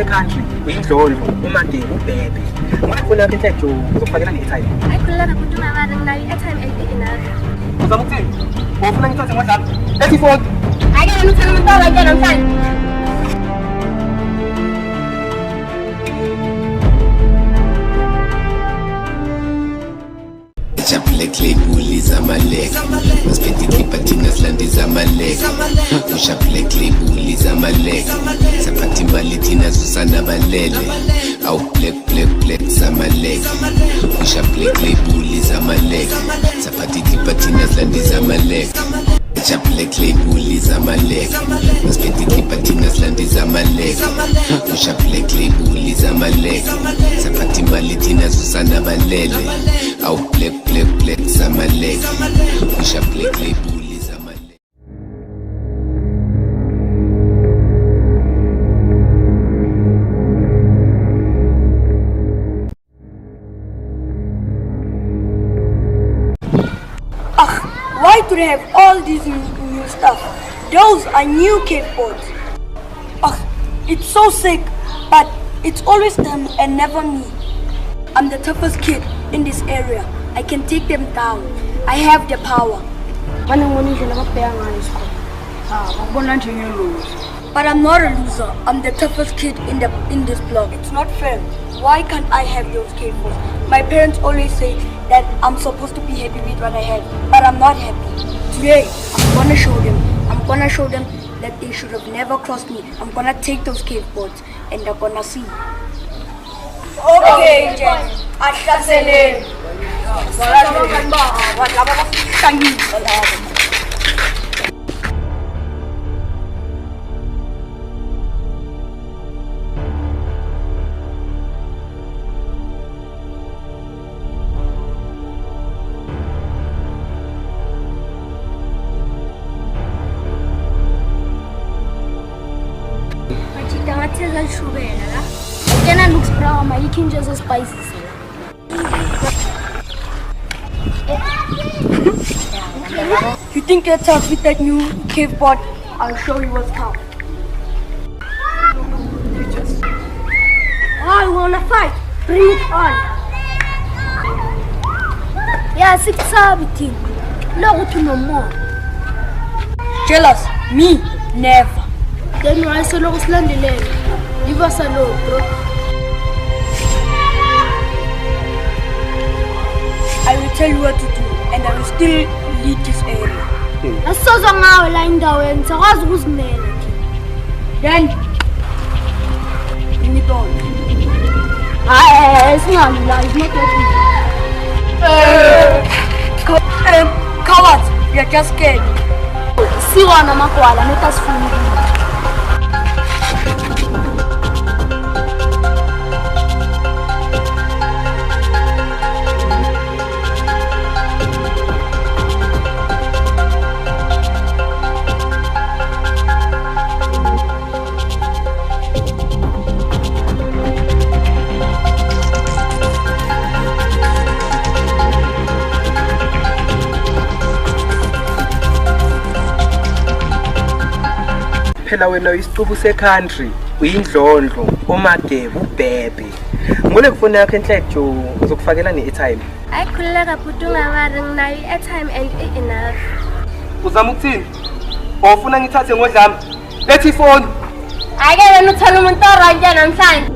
country, uyindlondlo, umade, ubhebe. Ngifuna lapha inhlejo uzokufakela ne-airtime. Ayikhululeka futhi ungabari nginayo i-airtime enough. Uzama ukuthini? Ufuna ngithathe ngodlala? Ethi phone. Ake wena uthanda umuntu onke namhlanje. Black label is a malek. Must be the Patinas land is a malek. Push up black label is a malek. Sapati Malitina Susana Valele. Out black Samalek. Push up black label is a malek. Sapati Patinas land is a malek. Black label is a malek. Must be the Patinas land is a malek. Push up black label is a malek. Sapati Malitina Susana Valele. Out black Samalek. Push up black label is a malek. Why do they have all these new stuff? Those are new skateboards. It's so sick, but it's always them and never me. I'm the toughest kid in this area. I can take them down. I have the power. But I'm not a loser. I'm the toughest kid in this block. It's not fair. Why can't I have those skateboards? My parents always say that I'm supposed to be happy with what I have, but I'm not happy. Today, I'm gonna show them. I'm gonna show them that they should have never crossed me. I'm gonna take those skateboards and they're gonna see. Okay, Jen. It looks brown, but you can just spices. You think you're tough with that new skateboard? I'll show you what's tough. Oh, you wanna fight? Bring it on. Yeah, 6-17. No, to no more. Jealous? Me? Never. Then why so long slender? Leave us alone, bro. I will tell you what to do, and I will still lead this area. Asoza ngawe la indaweni sakwazi ukuzimela. Then, bring it on. It's not Cowards, you're just scared. See one of my koala, let us film. Phela wena uyisicubu secountry, uyindlondlo, umade, ubhebe. Ngole kufuna yakho enhlejo uzokufakela ne-airtime. Ayikhululeka futhi ungabari nginayo i-airtime and enough. Uzama ukuthini? Ufuna ngithathe ngodlama? Lethi phone. Ake wena uthanda umuntu oranje namhlanje.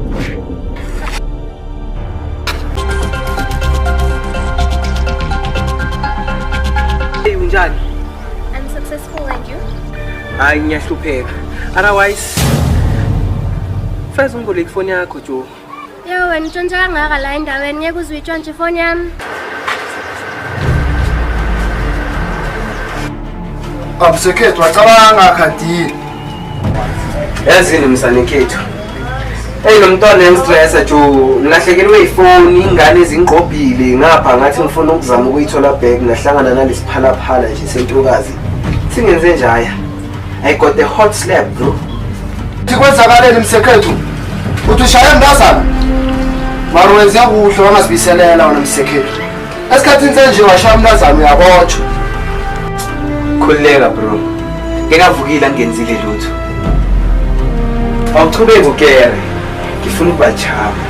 Hey, unjani? I'm successful and you? Hayi ngiyahlupheka. Otherwise, first ungole ifoni yakho Jo. Yo, wena utshontshe kangaka la endaweni ngeke uze uyitshontshe ifoni yami. Absekhethu wacabanga khadini. Yazini msanekhethu. Hey nomntwana engistressa Jo, ngilahlekelwe ifoni, ingane ezingqobhile ngapha ngathi ngifuna ukuzama ukuyithola back ngahlangana nalesiphalaphala nje sentokazi. Singenze njaya. I got the hot slap bro. Tikwenzakaleni msekhethu. Uthi ushaya mntazana. Mara wenze kuhle wangazibiselela wena msekhethu. Esikhathini senje washaya mntazana uyabotshwa. Khuleka bro. Ngingavukile ngenzile lutho. Awuchubeke ukere. ngifuna ukubajama.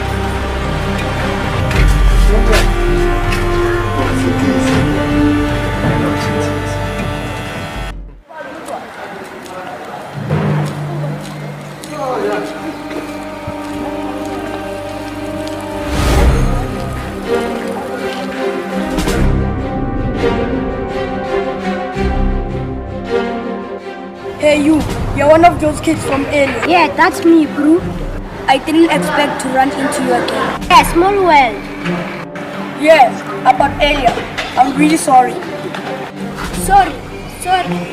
Hey you, you're one of those kids from earlier. Yeah, that's me, bro. I didn't expect to run into you again. Yeah, small world. Yes, about earlier. I'm really sorry. Sorry,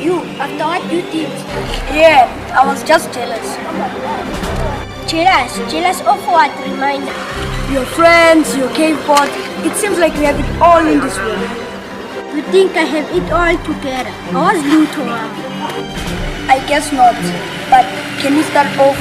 you, after what you did. Yeah, I was just jealous. Jealous of what, reminder? Your friends, your skateboard. It seems like we have it all in this world. You think I have it all together? I was little. I guess not. But can we start off